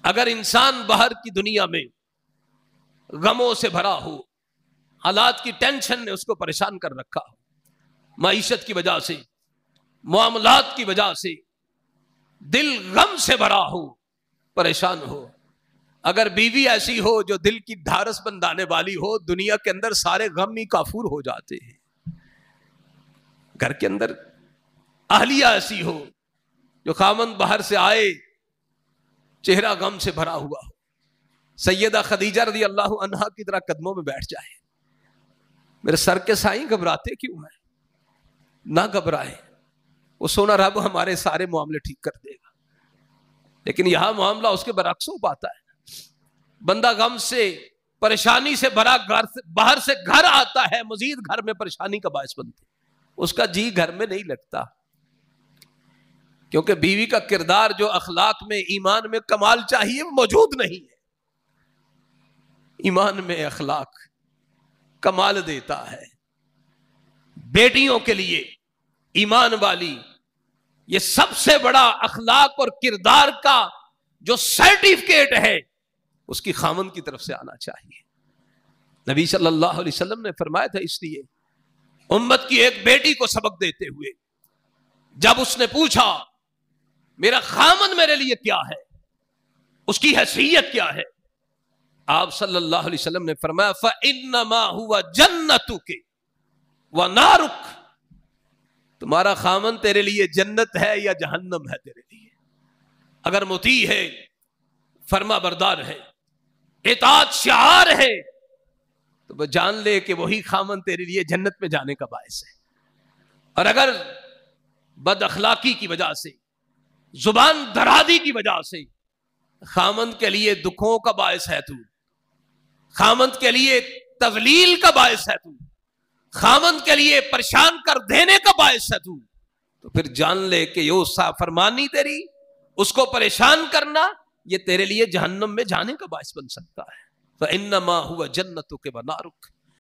اگر انسان باہر کی دنیا میں غموں سے بھرا ہو، حالات کی ٹینشن نے اس کو پریشان کر رکھا ہو، معیشت کی وجہ سے، معاملات کی وجہ سے دل غم سے بھرا ہو، پریشان ہو، اگر بیوی ایسی ہو جو دل کی ڈھارس بندانے والی ہو، دنیا کے اندر سارے غم ہی کافور ہو جاتے ہیں۔ گھر کے اندر اہلیہ ایسی ہو جو خامند باہر سے آئے چہرہ غم سے بھرا ہوا ہو، سیدہ خدیجہ رضی اللہ عنہا کی طرح قدموں میں بیٹھ جائے، میرے سر کے سائیں گھبراتے کیوں ہیں؟ نہ گھبرائے، وہ سونا رب ہمارے سارے معاملے ٹھیک کر دے گا۔ لیکن یہاں معاملہ اس کے برعکس ہو پاتا ہے، بندہ غم سے پریشانی سے بھرا باہر سے گھر آتا ہے، مزید گھر میں پریشانی کا باعث بنتے، اس کا جی گھر میں نہیں لگتا، کیونکہ بیوی کا کردار جو اخلاق میں، ایمان میں کمال چاہیے وہ موجود نہیں ہے۔ ایمان میں اخلاق کمال دیتا ہے۔ بیٹیوں کے لیے ایمان والی یہ سب سے بڑا اخلاق اور کردار کا جو سرٹیفکیٹ ہے اس کی خامن کی طرف سے آنا چاہیے۔ نبی صلی اللہ علیہ وسلم نے فرمایا تھا، اس لیے امت کی ایک بیٹی کو سبق دیتے ہوئے جب اس نے پوچھا میرا خامن میرے لیے کیا ہے، اس کی حیثیت کیا ہے، آپ صلی اللہ علیہ وسلم نے فرمایا فَإِنَّمَا هُوَ جَنَّتُكِ وَنَارُكِ، تمہارا خامن تیرے لیے جنت ہے یا جہنم ہے تیرے لیے۔ اگر مطیع ہے، فرما بردار ہے، اطاعت شعار ہے، تو وہ جان لے کہ وہی خامن تیرے لیے جنت میں جانے کا باعث ہے۔ اور اگر بد اخلاقی کی وجہ سے، زبان درازی کی وجہ سے خامن کے لیے دکھوں کا باعث ہے، تو خامن کے لیے تذلیل کا باعث ہے، تو خامن کے لیے پریشان کر دینے کا باعث ہے، تو پھر جان لے کہ یہ فرمانی تیری، اس کو پریشان کرنا، یہ تیرے لیے جہنم میں جانے کا باعث بن سکتا ہے۔ فَإِنَّمَا هُوَ جَنَّتُكَ وَنَارُكَ۔